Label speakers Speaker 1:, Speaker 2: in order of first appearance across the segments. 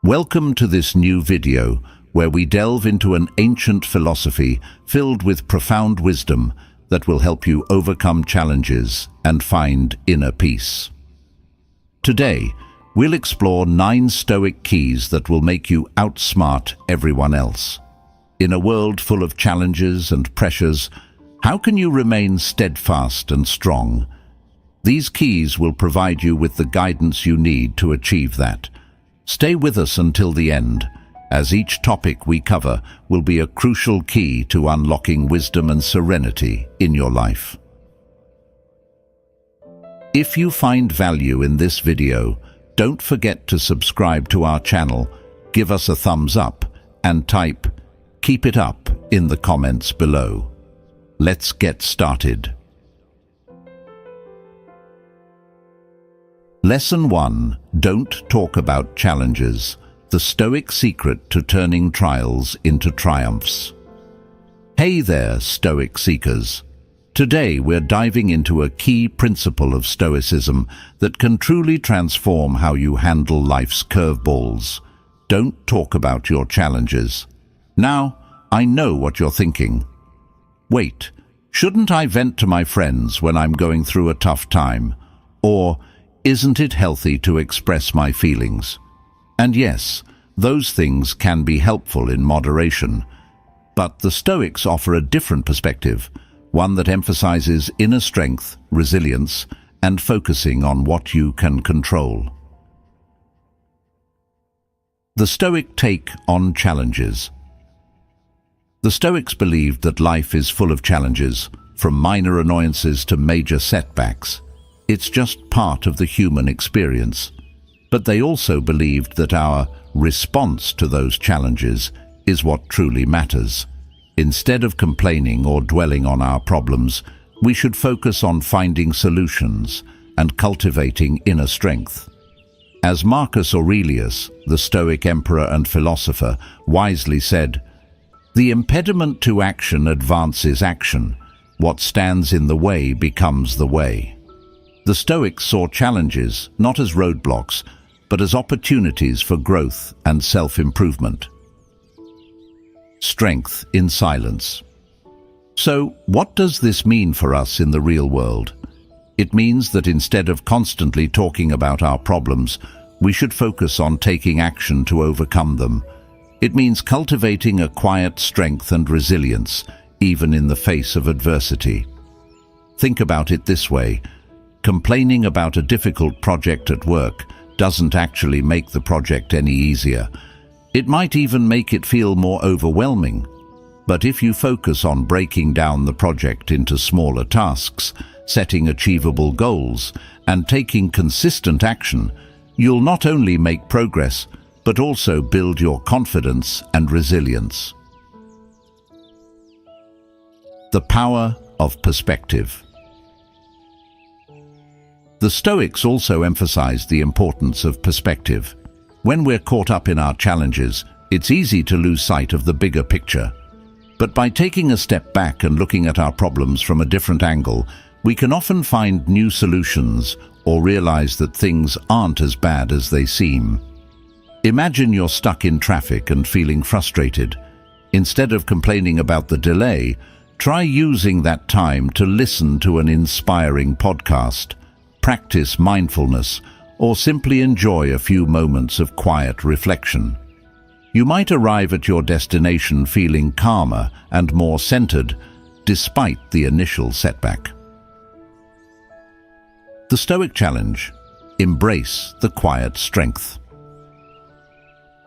Speaker 1: Welcome to this new video where we delve into an ancient philosophy filled with profound wisdom that will help you overcome challenges and find inner peace. Today, we'll explore 9 Stoic keys that will make you outsmart everyone else. In a world full of challenges and pressures, how can you remain steadfast and strong? These keys will provide you with the guidance you need to achieve that. Stay with us until the end, as each topic we cover will be a crucial key to unlocking wisdom and serenity in your life. If you find value in this video, don't forget to subscribe to our channel, give us a thumbs up, and type "Keep it up" in the comments below. Let's get started. Lesson 1. Don't talk about challenges. The Stoic Secret to Turning Trials into Triumphs. Hey there, Stoic seekers. Today we're diving into a key principle of Stoicism that can truly transform how you handle life's curveballs. Don't talk about your challenges. Now, I know what you're thinking. Wait, shouldn't I vent to my friends when I'm going through a tough time? Or, isn't it healthy to express my feelings? And yes, those things can be helpful in moderation. But the Stoics offer a different perspective, one that emphasizes inner strength, resilience, and focusing on what you can control. The Stoic take on challenges. The Stoics believed that life is full of challenges, from minor annoyances to major setbacks. It's just part of the human experience. But they also believed that our response to those challenges is what truly matters. Instead of complaining or dwelling on our problems, we should focus on finding solutions and cultivating inner strength. As Marcus Aurelius, the Stoic emperor and philosopher, wisely said, "The impediment to action advances action. What stands in the way becomes the way." The Stoics saw challenges not as roadblocks, but as opportunities for growth and self-improvement. Strength in silence. So, what does this mean for us in the real world? It means that instead of constantly talking about our problems, we should focus on taking action to overcome them. It means cultivating a quiet strength and resilience, even in the face of adversity. Think about it this way. Complaining about a difficult project at work doesn't actually make the project any easier. It might even make it feel more overwhelming. But if you focus on breaking down the project into smaller tasks, setting achievable goals, and taking consistent action, you'll not only make progress, but also build your confidence and resilience. The power of perspective. The Stoics also emphasized the importance of perspective. When we're caught up in our challenges, it's easy to lose sight of the bigger picture. But by taking a step back and looking at our problems from a different angle, we can often find new solutions or realize that things aren't as bad as they seem. Imagine you're stuck in traffic and feeling frustrated. Instead of complaining about the delay, try using that time to listen to an inspiring podcast, practice mindfulness, or simply enjoy a few moments of quiet reflection. You might arrive at your destination feeling calmer and more centered, despite the initial setback. The Stoic challenge: embrace the quiet strength.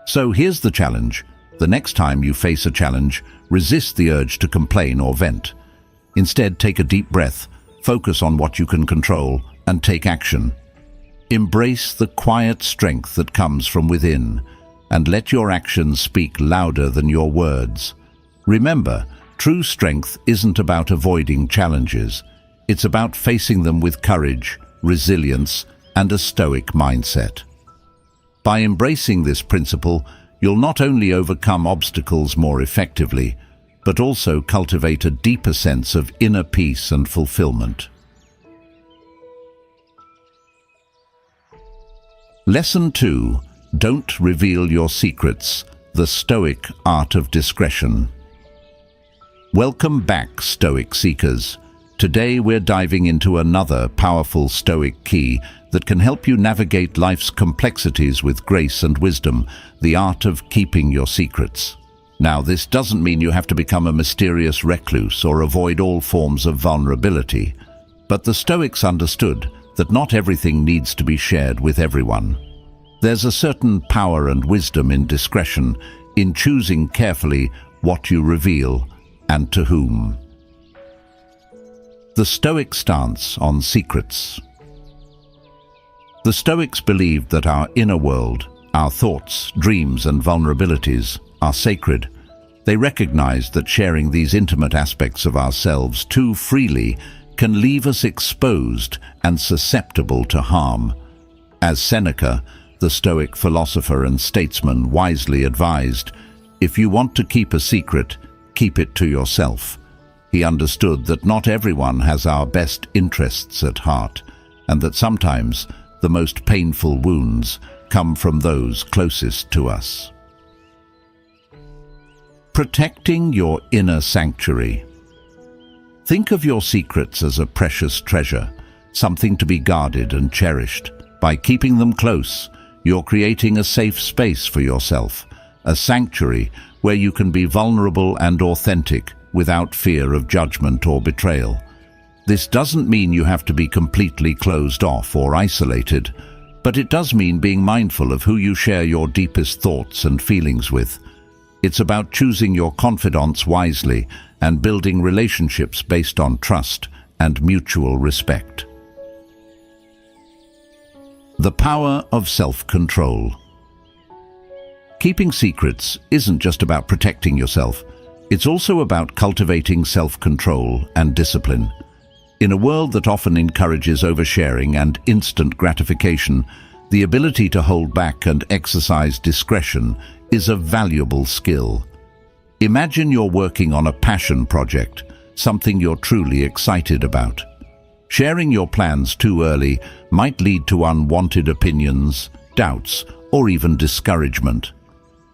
Speaker 1: So here's the challenge. The next time you face a challenge, resist the urge to complain or vent. Instead, take a deep breath, focus on what you can control, and take action. Embrace the quiet strength that comes from within, and let your actions speak louder than your words. Remember, true strength isn't about avoiding challenges. It's about facing them with courage, resilience, and a Stoic mindset. By embracing this principle, you'll not only overcome obstacles more effectively, but also cultivate a deeper sense of inner peace and fulfillment. Lesson 2. Don't reveal your secrets. The Stoic Art of Discretion. Welcome back, Stoic Seekers. Today we're diving into another powerful Stoic key that can help you navigate life's complexities with grace and wisdom, the art of keeping your secrets. Now, this doesn't mean you have to become a mysterious recluse or avoid all forms of vulnerability, but the Stoics understood that not everything needs to be shared with everyone. There's a certain power and wisdom in discretion, in choosing carefully what you reveal and to whom. The Stoic stance on secrets. The Stoics believed that our inner world, our thoughts, dreams and vulnerabilities are sacred. They recognized that sharing these intimate aspects of ourselves too freely can leave us exposed and susceptible to harm. As Seneca, the Stoic philosopher and statesman, wisely advised, if you want to keep a secret, keep it to yourself. He understood that not everyone has our best interests at heart, and that sometimes the most painful wounds come from those closest to us. Protecting your inner sanctuary. Think of your secrets as a precious treasure, something to be guarded and cherished. By keeping them close, you're creating a safe space for yourself, a sanctuary where you can be vulnerable and authentic without fear of judgment or betrayal. This doesn't mean you have to be completely closed off or isolated, but it does mean being mindful of who you share your deepest thoughts and feelings with. It's about choosing your confidants wisely and building relationships based on trust and mutual respect. The power of self-control. Keeping secrets isn't just about protecting yourself. It's also about cultivating self-control and discipline. In a world that often encourages oversharing and instant gratification, the ability to hold back and exercise discretion is a valuable skill. Imagine you're working on a passion project, something you're truly excited about. Sharing your plans too early might lead to unwanted opinions, doubts, or even discouragement.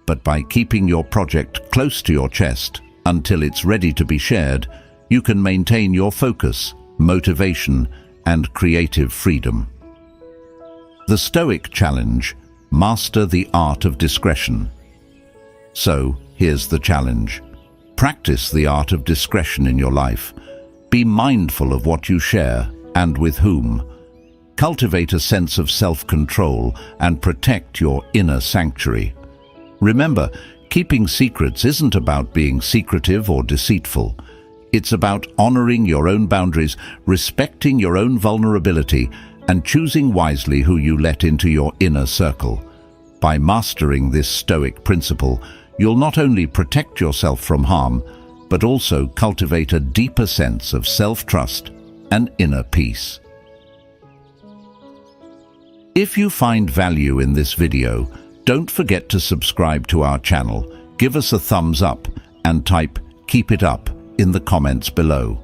Speaker 1: But by keeping your project close to your chest until it's ready to be shared, you can maintain your focus, motivation, and creative freedom. The Stoic challenge: master the art of discretion. So, here's the challenge. Practice the art of discretion in your life. Be mindful of what you share and with whom. Cultivate a sense of self-control and protect your inner sanctuary. Remember, keeping secrets isn't about being secretive or deceitful. It's about honoring your own boundaries, respecting your own vulnerability, and choosing wisely who you let into your inner circle. By mastering this Stoic principle, you'll not only protect yourself from harm, but also cultivate a deeper sense of self-trust and inner peace. If you find value in this video, don't forget to subscribe to our channel, give us a thumbs up, and type "keep it up" in the comments below.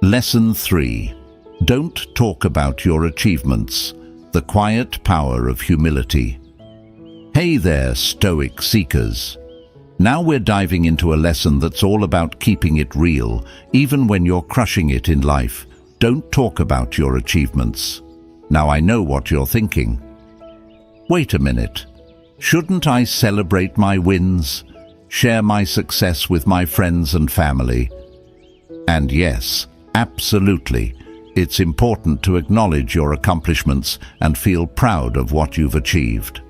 Speaker 1: Lesson 3. Don't talk about your achievements. The quiet power of humility. Hey there, Stoic seekers. Now we're diving into a lesson that's all about keeping it real, even when you're crushing it in life. Don't talk about your achievements. Now I know what you're thinking. Wait a minute. Shouldn't I celebrate my wins? Share my success with my friends and family? And yes, absolutely. It's important to acknowledge your accomplishments and feel proud of what you've achieved.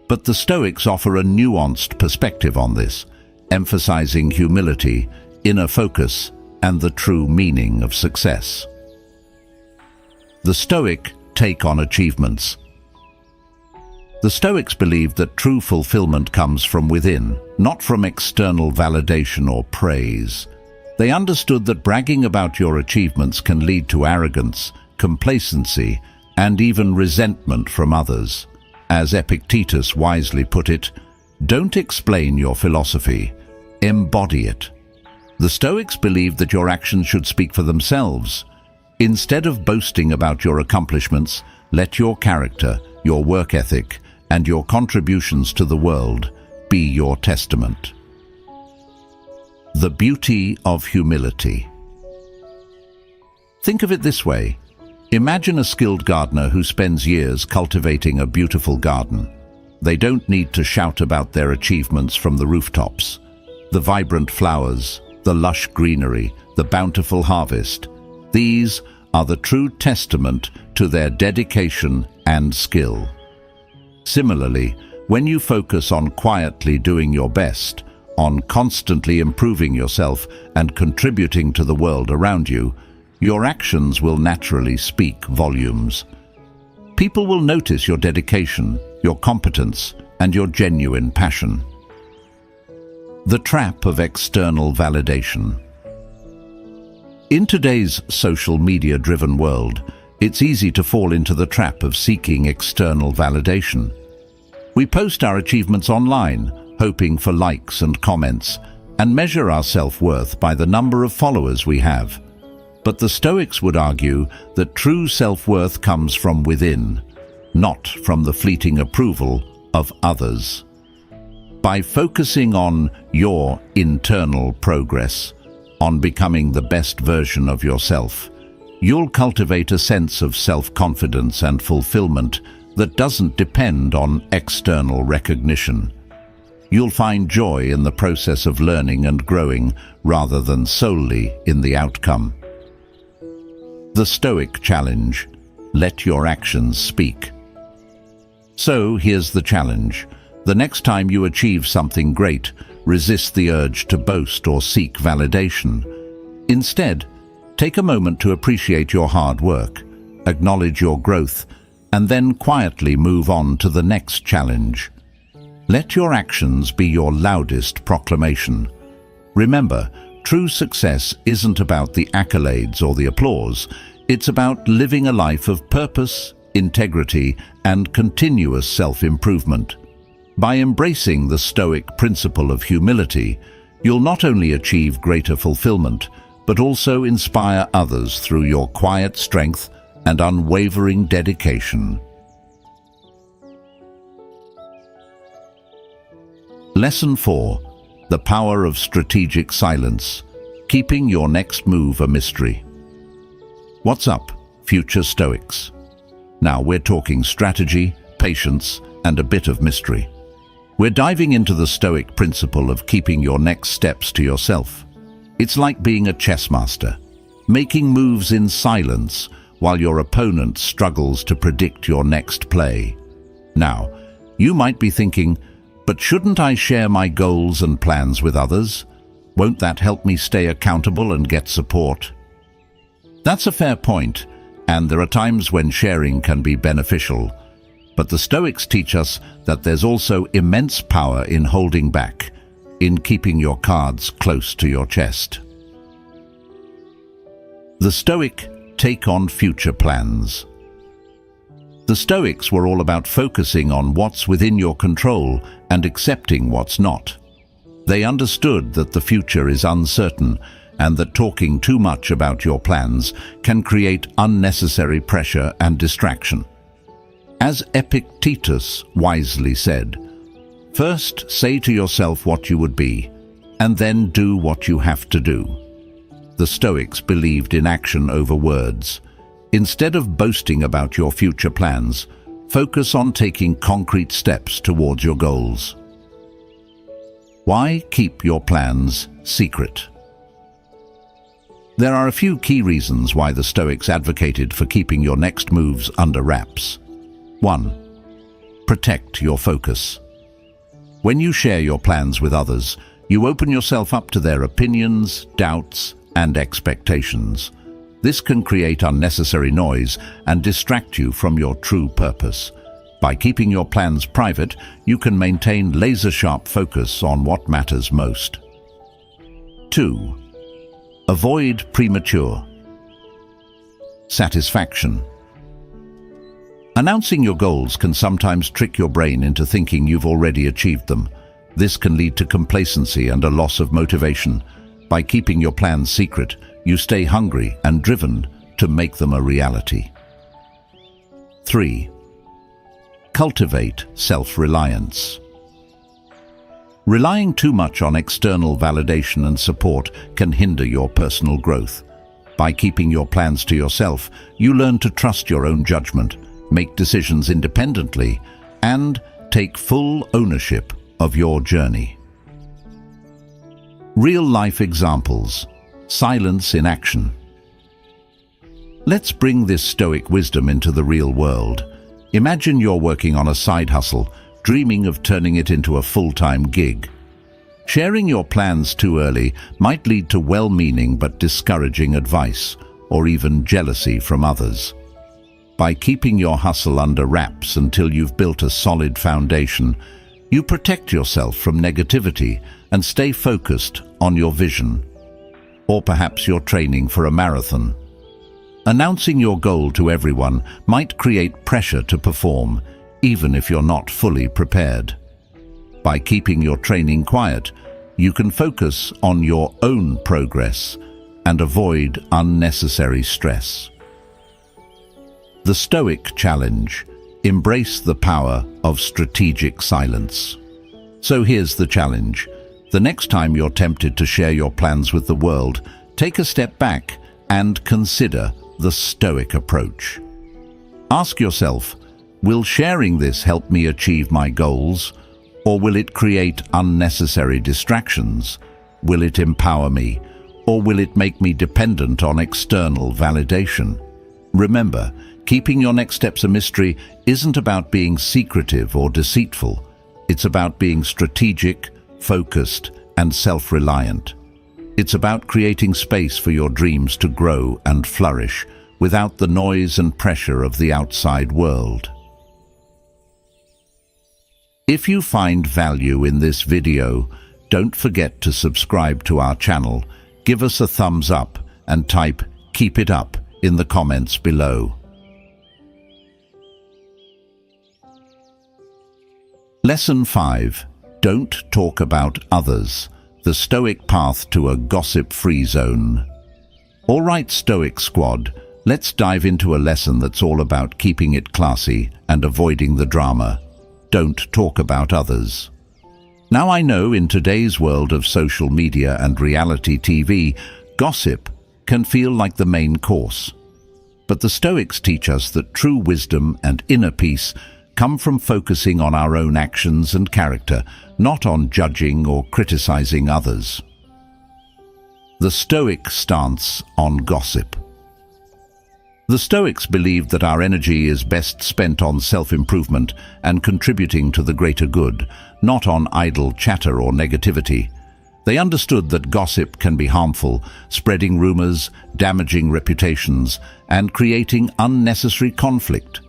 Speaker 1: But the Stoics offer a nuanced perspective on this, emphasizing humility, inner focus, and the true meaning of success. The Stoic take on achievements. The Stoics believed that true fulfillment comes from within, not from external validation or praise. They understood that bragging about your achievements can lead to arrogance, complacency, and even resentment from others. As Epictetus wisely put it, don't explain your philosophy, embody it. The Stoics believed that your actions should speak for themselves. Instead of boasting about your accomplishments, Let your character, your work ethic, and your contributions to the world be your testament. The beauty of humility. Think of it this way. Imagine a skilled gardener who spends years cultivating a beautiful garden. They don't need to shout about their achievements from the rooftops. The vibrant flowers, the lush greenery, the bountiful harvest. These are the true testament to their dedication and skill. Similarly, when you focus on quietly doing your best, on constantly improving yourself and contributing to the world around you, your actions will naturally speak volumes. People will notice your dedication, your competence, and your genuine passion. The trap of external validation. In today's social media-driven world, it's easy to fall into the trap of seeking external validation. We post our achievements online, hoping for likes and comments, and measure our self-worth by the number of followers we have. But the Stoics would argue that true self-worth comes from within, not from the fleeting approval of others. By focusing on your internal progress, on becoming the best version of yourself, you'll cultivate a sense of self-confidence and fulfillment that doesn't depend on external recognition. You'll find joy in the process of learning and growing rather than solely in the outcome. The Stoic challenge: let your actions speak. So here's the challenge. The next time you achieve something great, resist the urge to boast or seek validation. Instead, take a moment to appreciate your hard work, acknowledge your growth, and then quietly move on to the next challenge. Let your actions be your loudest proclamation. Remember, true success isn't about the accolades or the applause. It's about living a life of purpose, integrity, and continuous self-improvement. By embracing the Stoic principle of humility, you'll not only achieve greater fulfillment, but also inspire others through your quiet strength and unwavering dedication. Lesson 4. The power of strategic silence, keeping your next move a mystery. What's up, future Stoics? Now we're talking strategy, patience, and a bit of mystery. We're diving into the Stoic principle of keeping your next steps to yourself. It's like being a chess master, making moves in silence while your opponent struggles to predict your next play. Now, you might be thinking, but shouldn't I share my goals and plans with others? Won't that help me stay accountable and get support? That's a fair point, and there are times when sharing can be beneficial. But the Stoics teach us that there's also immense power in holding back, in keeping your cards close to your chest. The Stoic take on future plans. The Stoics were all about focusing on what's within your control and accepting what's not. They understood that the future is uncertain and that talking too much about your plans can create unnecessary pressure and distraction. As Epictetus wisely said, first say to yourself what you would be, and then do what you have to do. The Stoics believed in action over words. Instead of boasting about your future plans, focus on taking concrete steps towards your goals. Why keep your plans secret? There are a few key reasons why the Stoics advocated for keeping your next moves under wraps. 1. Protect your focus. When you share your plans with others, you open yourself up to their opinions, doubts, and expectations. This can create unnecessary noise and distract you from your true purpose. By keeping your plans private, you can maintain laser-sharp focus on what matters most. 2. Avoid premature satisfaction. Announcing your goals can sometimes trick your brain into thinking you've already achieved them. This can lead to complacency and a loss of motivation. By keeping your plans secret, you stay hungry and driven to make them a reality. 3. Cultivate self-reliance. Relying too much on external validation and support can hinder your personal growth. By keeping your plans to yourself, you learn to trust your own judgment, make decisions independently, and take full ownership of your journey. Real-life examples. Silence in action. Let's bring this Stoic wisdom into the real world. Imagine you're working on a side hustle, dreaming of turning it into a full-time gig. Sharing your plans too early might lead to well-meaning but discouraging advice, or even jealousy from others. By keeping your hustle under wraps until you've built a solid foundation, you protect yourself from negativity and stay focused on your vision. Or perhaps you're training for a marathon. Announcing your goal to everyone might create pressure to perform, even if you're not fully prepared. By keeping your training quiet, you can focus on your own progress and avoid unnecessary stress. The Stoic challenge: embrace the power of strategic silence. So here's the challenge. The next time you're tempted to share your plans with the world, take a step back and consider the Stoic approach. Ask yourself, will sharing this help me achieve my goals, or will it create unnecessary distractions? Will it empower me, or will it make me dependent on external validation? Remember, keeping your next steps a mystery isn't about being secretive or deceitful. It's about being strategic, focused, and self-reliant. It's about creating space for your dreams to grow and flourish without the noise and pressure of the outside world. If you find value in this video, don't forget to subscribe to our channel, give us a thumbs up, and type "Keep it up" in the comments below. Lesson 5. Don't talk about others. The Stoic path to a gossip-free zone. All right, Stoic squad, let's dive into a lesson that's all about keeping it classy and avoiding the drama. Don't talk about others. Now, I know in today's world of social media and reality TV, gossip can feel like the main course. But the Stoics teach us that true wisdom and inner peace come from focusing on our own actions and character, not on judging or criticizing others. The Stoic stance on gossip. The Stoics believed that our energy is best spent on self-improvement and contributing to the greater good, not on idle chatter or negativity. They understood that gossip can be harmful, spreading rumors, damaging reputations, and creating unnecessary conflict.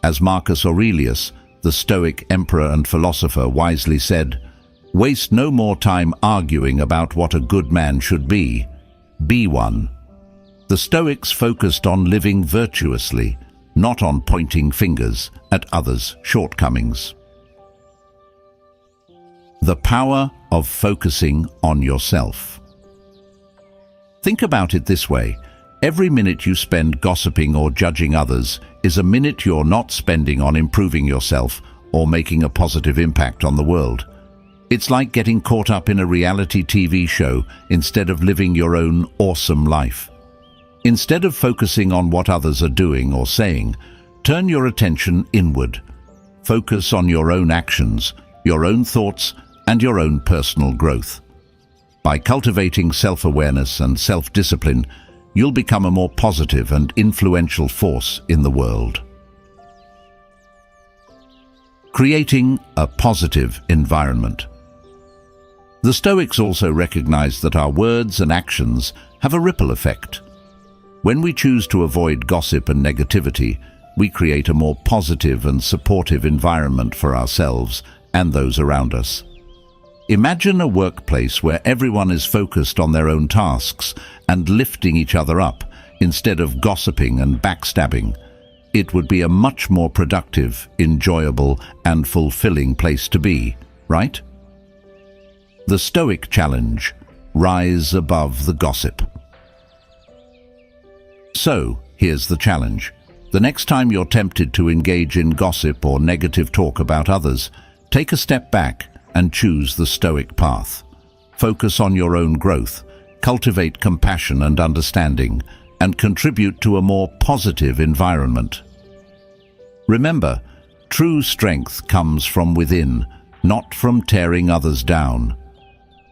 Speaker 1: As Marcus Aurelius, the Stoic emperor and philosopher, wisely said, "Waste no more time arguing about what a good man should be. Be one." The Stoics focused on living virtuously, not on pointing fingers at others' shortcomings. The power of focusing on yourself. Think about it this way. Every minute you spend gossiping or judging others is a minute you're not spending on improving yourself or making a positive impact on the world. It's like getting caught up in a reality TV show instead of living your own awesome life. Instead of focusing on what others are doing or saying, turn your attention inward. Focus on your own actions, your own thoughts, and your own personal growth. By cultivating self-awareness and self-discipline, you'll become a more positive and influential force in the world. Creating a positive environment. The Stoics also recognize that our words and actions have a ripple effect. When we choose to avoid gossip and negativity, we create a more positive and supportive environment for ourselves and those around us. Imagine a workplace where everyone is focused on their own tasks and lifting each other up instead of gossiping and backstabbing. It would be a much more productive, enjoyable, and fulfilling place to be, right? The Stoic challenge: rise above the gossip. So, here's the challenge. The next time you're tempted to engage in gossip or negative talk about others, take a step back and choose the Stoic path. Focus on your own growth, cultivate compassion and understanding, and contribute to a more positive environment. Remember, true strength comes from within, not from tearing others down.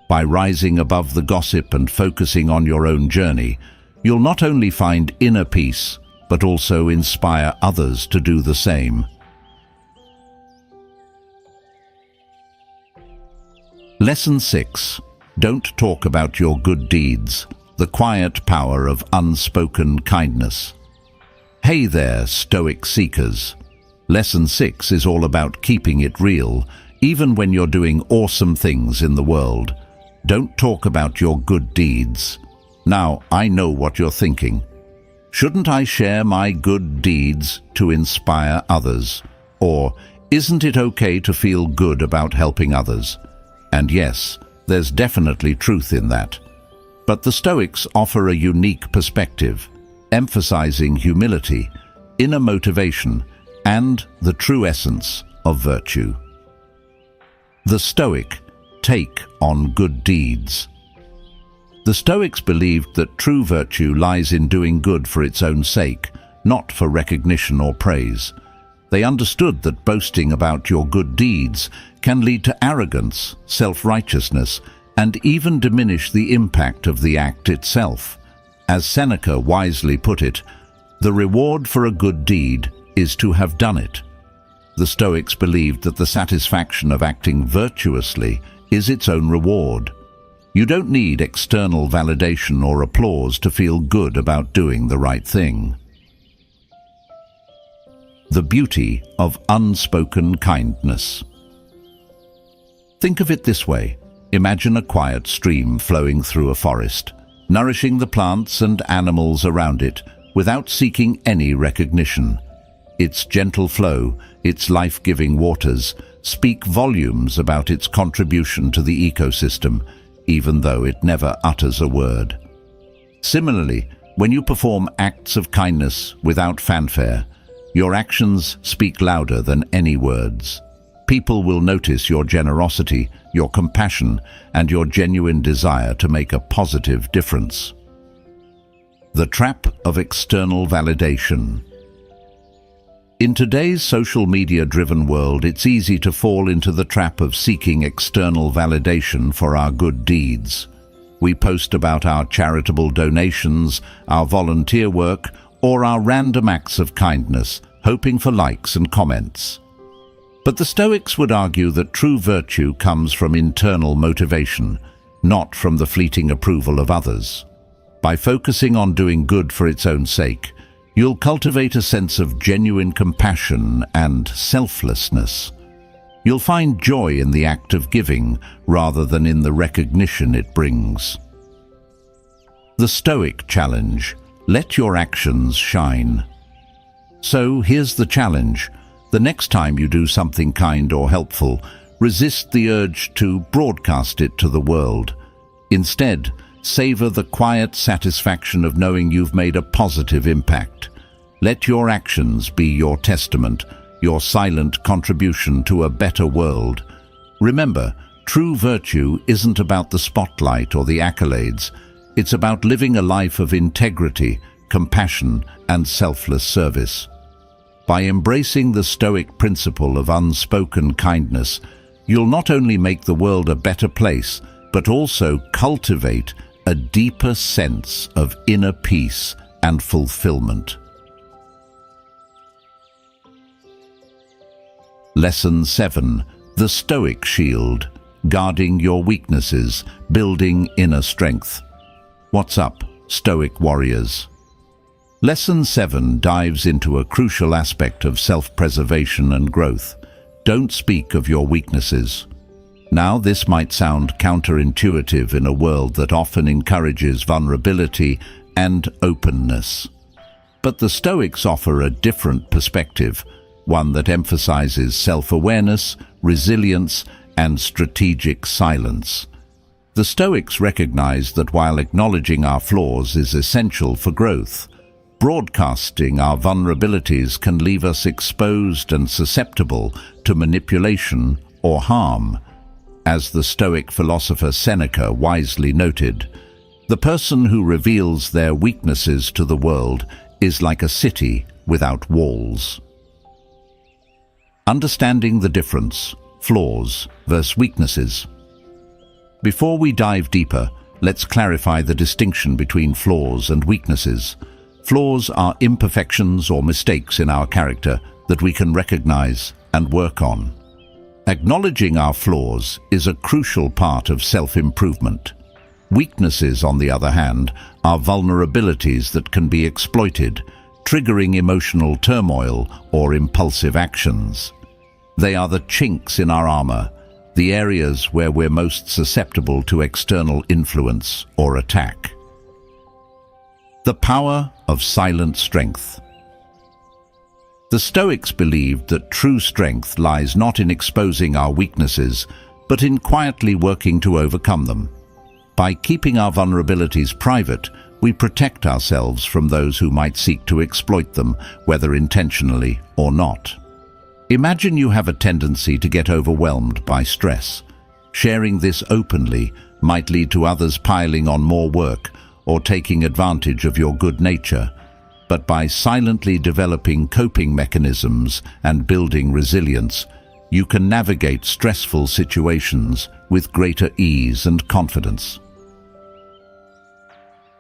Speaker 1: By rising above the gossip and focusing on your own journey, you'll not only find inner peace, but also inspire others to do the same. Lesson 6. Don't talk about your good deeds. The quiet power of unspoken kindness. Hey there, Stoic seekers. Lesson 6 is all about keeping it real, even when you're doing awesome things in the world. Don't talk about your good deeds. Now, I know what you're thinking. Shouldn't I share my good deeds to inspire others? Or, isn't it okay to feel good about helping others? And yes, there's definitely truth in that. But the Stoics offer a unique perspective, emphasizing humility, inner motivation, and the true essence of virtue. The Stoic take on good deeds. The Stoics believed that true virtue lies in doing good for its own sake, not for recognition or praise. They understood that boasting about your good deeds can lead to arrogance, self-righteousness, and even diminish the impact of the act itself. As Seneca wisely put it, the reward for a good deed is to have done it. The Stoics believed that the satisfaction of acting virtuously is its own reward. You don't need external validation or applause to feel good about doing the right thing. The beauty of unspoken kindness. Think of it this way. Imagine a quiet stream flowing through a forest, nourishing the plants and animals around it without seeking any recognition. Its gentle flow, its life-giving waters, speak volumes about its contribution to the ecosystem, even though it never utters a word. Similarly, when you perform acts of kindness without fanfare, your actions speak louder than any words. People will notice your generosity, your compassion, and your genuine desire to make a positive difference. The trap of external validation. In today's social media-driven world, it's easy to fall into the trap of seeking external validation for our good deeds. We post about our charitable donations, our volunteer work, or our random acts of kindness, hoping for likes and comments. But the Stoics would argue that true virtue comes from internal motivation, not from the fleeting approval of others. By focusing on doing good for its own sake, you'll cultivate a sense of genuine compassion and selflessness. You'll find joy in the act of giving rather than in the recognition it brings. The Stoic challenge: let your actions shine. So here's the challenge. The next time you do something kind or helpful, resist the urge to broadcast it to the world. Instead, savor the quiet satisfaction of knowing you've made a positive impact. Let your actions be your testament, your silent contribution to a better world. Remember, true virtue isn't about the spotlight or the accolades. It's about living a life of integrity, compassion, and selfless service. By embracing the Stoic principle of unspoken kindness, you'll not only make the world a better place, but also cultivate a deeper sense of inner peace and fulfillment. Lesson 7. The Stoic Shield: guarding your weaknesses, building inner strength. What's up, Stoic warriors? Lesson 7 dives into a crucial aspect of self-preservation and growth. Don't speak of your weaknesses. Now, this might sound counterintuitive in a world that often encourages vulnerability and openness. But the Stoics offer a different perspective, one that emphasizes self-awareness, resilience, and strategic silence. The Stoics recognize that while acknowledging our flaws is essential for growth, Broadcasting our vulnerabilities can leave us exposed and susceptible to manipulation or harm. As the Stoic philosopher Seneca wisely noted, the person who reveals their weaknesses to the world is like a city without walls. Understanding the difference, flaws versus weaknesses. Before we dive deeper, let's clarify the distinction between flaws and weaknesses. Flaws are imperfections or mistakes in our character that we can recognize and work on. Acknowledging our flaws is a crucial part of self-improvement. Weaknesses, on the other hand, are vulnerabilities that can be exploited, triggering emotional turmoil or impulsive actions. They are the chinks in our armor, the areas where we're most susceptible to external influence or attack. The power of silent strength. The Stoics believed that true strength lies not in exposing our weaknesses, but in quietly working to overcome them. By keeping our vulnerabilities private, we protect ourselves from those who might seek to exploit them, whether intentionally or not. Imagine you have a tendency to get overwhelmed by stress. Sharing this openly might lead to others piling on more work or taking advantage of your good nature. But by silently developing coping mechanisms and building resilience, you can navigate stressful situations with greater ease and confidence.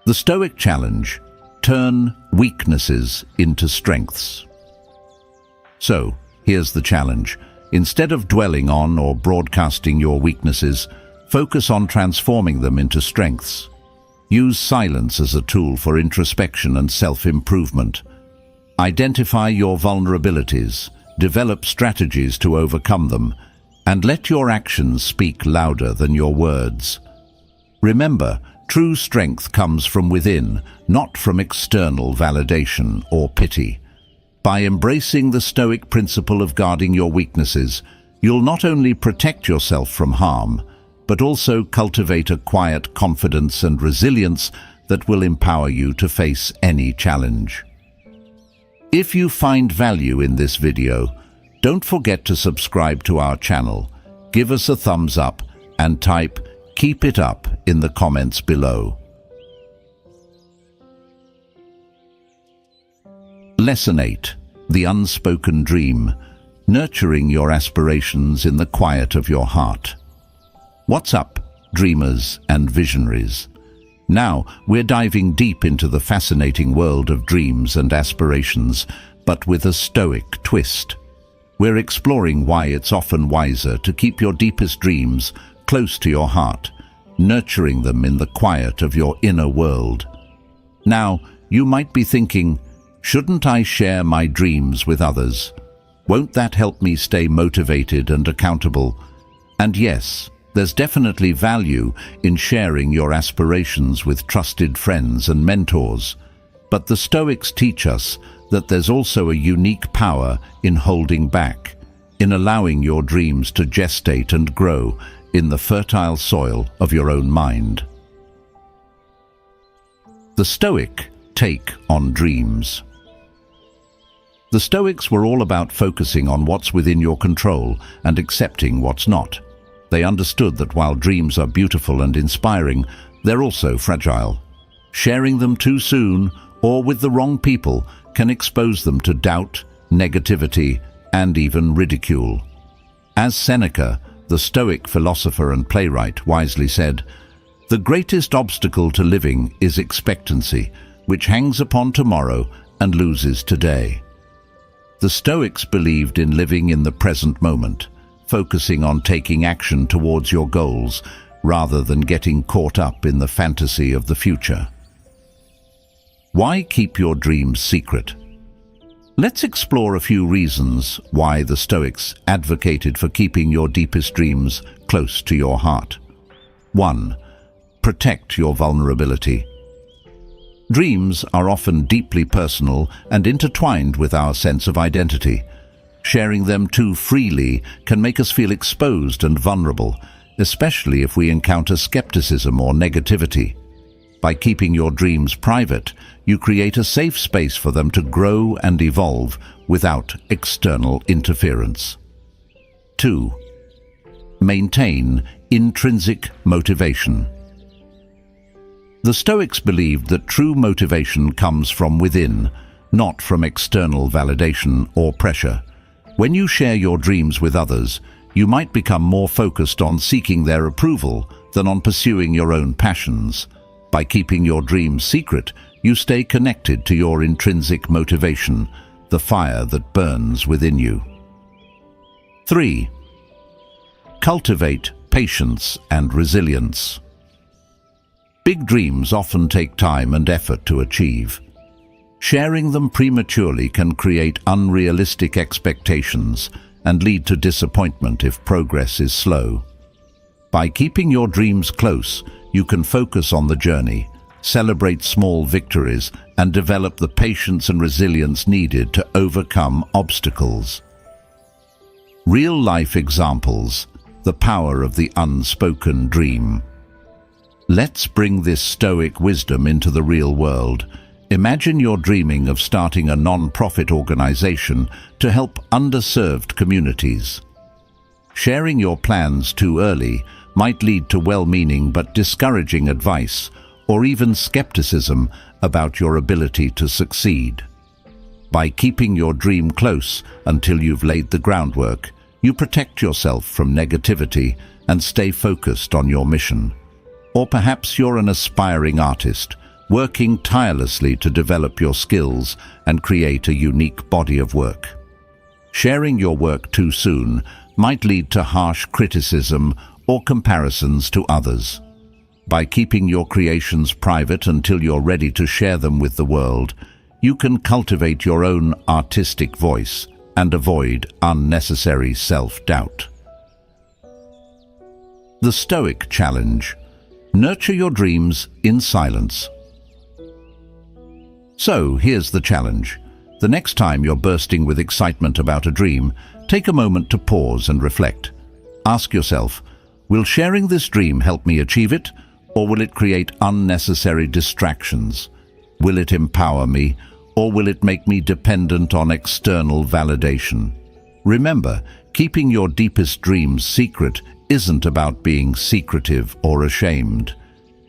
Speaker 1: The Stoic challenge: turn weaknesses into strengths. So, here's the challenge. Instead of dwelling on or broadcasting your weaknesses, focus on transforming them into strengths. Use silence as a tool for introspection and self-improvement. Identify your vulnerabilities, develop strategies to overcome them, and let your actions speak louder than your words. Remember, true strength comes from within, not from external validation or pity. By embracing the Stoic principle of guarding your weaknesses, you'll not only protect yourself from harm, but also cultivate a quiet confidence and resilience that will empower you to face any challenge. If you find value in this video, don't forget to subscribe to our channel, give us a thumbs up, and type "Keep it up" in the comments below. Lesson 8. The Unspoken Dream. Nurturing your aspirations in the quiet of your heart. What's up, dreamers and visionaries? Now, we're diving deep into the fascinating world of dreams and aspirations, but with a Stoic twist. We're exploring why it's often wiser to keep your deepest dreams close to your heart, nurturing them in the quiet of your inner world. Now, you might be thinking, shouldn't I share my dreams with others? Won't that help me stay motivated and accountable? And yes, there's definitely value in sharing your aspirations with trusted friends and mentors. But the Stoics teach us that there's also a unique power in holding back, in allowing your dreams to gestate and grow in the fertile soil of your own mind. The Stoic take on dreams. The Stoics were all about focusing on what's within your control and accepting what's not. They understood that while dreams are beautiful and inspiring, they're also fragile. Sharing them too soon or with the wrong people can expose them to doubt, negativity, and even ridicule. As Seneca, the Stoic philosopher and playwright, wisely said, "The greatest obstacle to living is expectancy, which hangs upon tomorrow and loses today." The Stoics believed in living in the present moment, focusing on taking action towards your goals rather than getting caught up in the fantasy of the future. Why keep your dreams secret? Let's explore a few reasons why the Stoics advocated for keeping your deepest dreams close to your heart. 1. Protect your vulnerability. Dreams are often deeply personal and intertwined with our sense of identity. Sharing them too freely can make us feel exposed and vulnerable, especially if we encounter skepticism or negativity. By keeping your dreams private, you create a safe space for them to grow and evolve without external interference. 2. Maintain intrinsic motivation. The Stoics believed that true motivation comes from within, not from external validation or pressure. When you share your dreams with others, you might become more focused on seeking their approval than on pursuing your own passions. By keeping your dreams secret, you stay connected to your intrinsic motivation, the fire that burns within you. 3. Cultivate patience and resilience. Big dreams often take time and effort to achieve. Sharing them prematurely can create unrealistic expectations and lead to disappointment if progress is slow. By keeping your dreams close, you can focus on the journey, celebrate small victories, and develop the patience and resilience needed to overcome obstacles. Real-life examples: the power of the unspoken dream. Let's bring this Stoic wisdom into the real world. Imagine you're dreaming of starting a non-profit organization to help underserved communities. Sharing your plans too early might lead to well-meaning but discouraging advice, or even skepticism about your ability to succeed. By keeping your dream close until you've laid the groundwork, you protect yourself from negativity and stay focused on your mission. Or perhaps you're an aspiring artist, working tirelessly to develop your skills and create a unique body of work. Sharing your work too soon might lead to harsh criticism or comparisons to others. By keeping your creations private until you're ready to share them with the world, you can cultivate your own artistic voice and avoid unnecessary self-doubt. The Stoic Challenge: nurture your dreams in silence. So, here's the challenge. The next time you're bursting with excitement about a dream, take a moment to pause and reflect. Ask yourself, will sharing this dream help me achieve it, or will it create unnecessary distractions? Will it empower me, or will it make me dependent on external validation? Remember, keeping your deepest dreams secret isn't about being secretive or ashamed.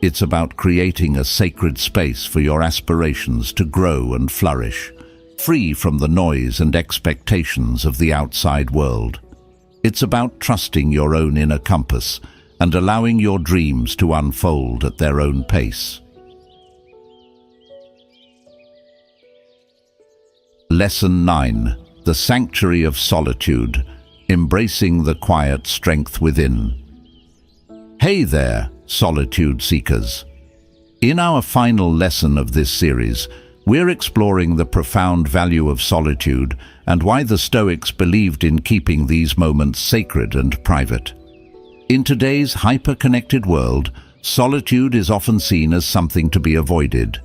Speaker 1: It's about creating a sacred space for your aspirations to grow and flourish, free from the noise and expectations of the outside world. It's about trusting your own inner compass and allowing your dreams to unfold at their own pace. Lesson 9. The Sanctuary of Solitude: embracing the quiet strength within. Hey there, solitude seekers. In our final lesson of this series, we're exploring the profound value of solitude and why the Stoics believed in keeping these moments sacred and private. In today's hyper-connected world, solitude is often seen as something to be avoided.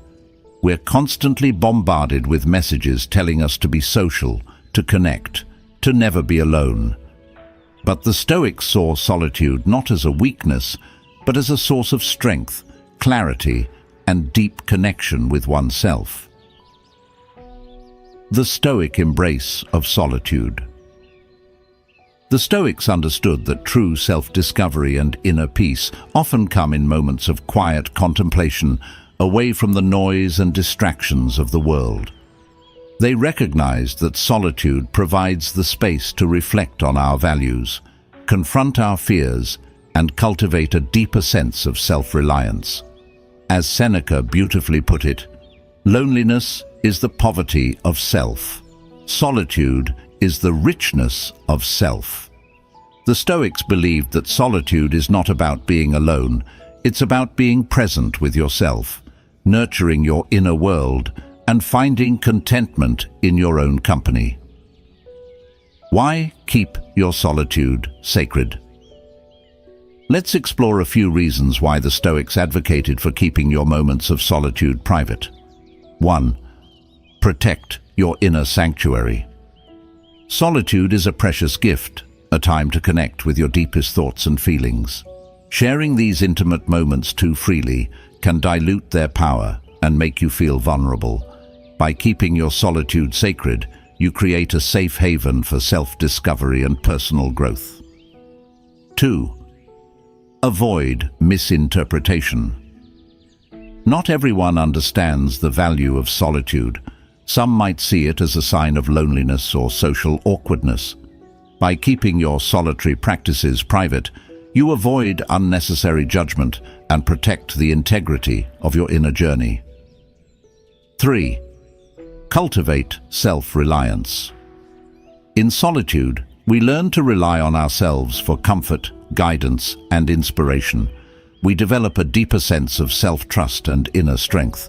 Speaker 1: We're constantly bombarded with messages telling us to be social, to connect, to never be alone. But the Stoics saw solitude not as a weakness, but as a source of strength, clarity, and deep connection with oneself. The Stoic embrace of solitude. The Stoics understood that true self-discovery and inner peace often come in moments of quiet contemplation, away from the noise and distractions of the world. They recognized that solitude provides the space to reflect on our values, confront our fears, and cultivate a deeper sense of self-reliance. As Seneca beautifully put it, loneliness is the poverty of self. Solitude is the richness of self. The Stoics believed that solitude is not about being alone, it's about being present with yourself, nurturing your inner world, and finding contentment in your own company. Why keep your solitude sacred? Let's explore a few reasons why the Stoics advocated for keeping your moments of solitude private. 1. Protect your inner sanctuary. Solitude is a precious gift, a time to connect with your deepest thoughts and feelings. Sharing these intimate moments too freely can dilute their power and make you feel vulnerable. By keeping your solitude sacred, you create a safe haven for self-discovery and personal growth. 2. Avoid misinterpretation. Not everyone understands the value of solitude. Some might see it as a sign of loneliness or social awkwardness. By keeping your solitary practices private, you avoid unnecessary judgment and protect the integrity of your inner journey. 3. Cultivate self-reliance. In solitude, we learn to rely on ourselves for comfort, guidance, and inspiration. We develop a deeper sense of self-trust and inner strength.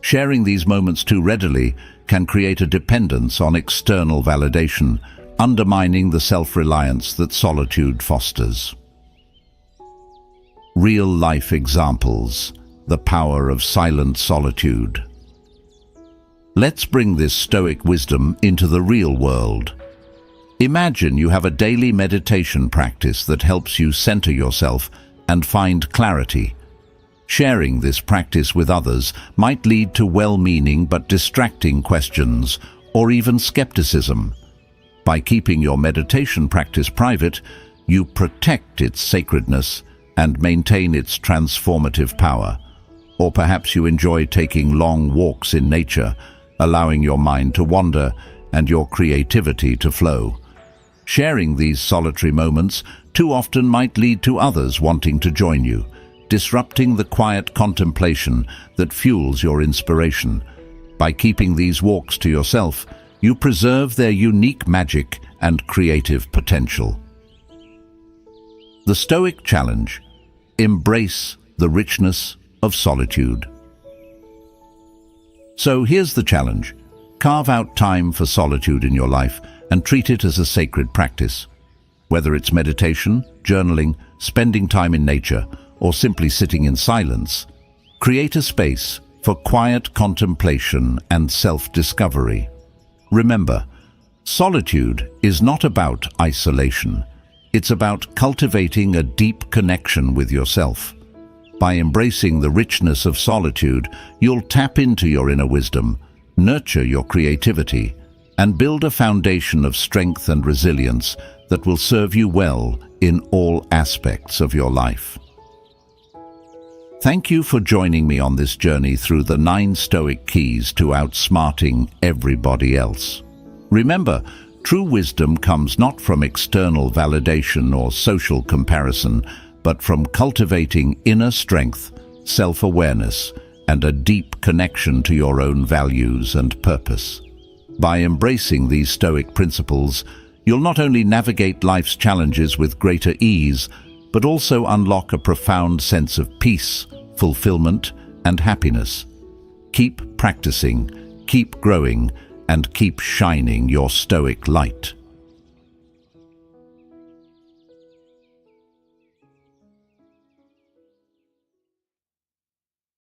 Speaker 1: Sharing these moments too readily can create a dependence on external validation, undermining the self-reliance that solitude fosters. Real-life examples: the power of silent solitude. Let's bring this Stoic wisdom into the real world. Imagine you have a daily meditation practice that helps you center yourself and find clarity. Sharing this practice with others might lead to well-meaning but distracting questions or even skepticism. By keeping your meditation practice private, you protect its sacredness and maintain its transformative power. Or perhaps you enjoy taking long walks in nature, allowing your mind to wander and your creativity to flow. Sharing these solitary moments too often might lead to others wanting to join you, disrupting the quiet contemplation that fuels your inspiration. By keeping these walks to yourself, you preserve their unique magic and creative potential. The Stoic challenge: embrace the richness of solitude. So here's the challenge. Carve out time for solitude in your life and treat it as a sacred practice. Whether it's meditation, journaling, spending time in nature, or simply sitting in silence, create a space for quiet contemplation and self-discovery. Remember, solitude is not about isolation. It's about cultivating a deep connection with yourself. By embracing the richness of solitude, you'll tap into your inner wisdom, nurture your creativity, and build a foundation of strength and resilience that will serve you well in all aspects of your life. Thank you for joining me on this journey through the 9 Stoic keys to outsmarting everybody else. Remember, true wisdom comes not from external validation or social comparison, but from cultivating inner strength, self-awareness, and a deep connection to your own values and purpose. By embracing these Stoic principles, you'll not only navigate life's challenges with greater ease, but also unlock a profound sense of peace, fulfillment, and happiness. Keep practicing, keep growing, and keep shining your Stoic light.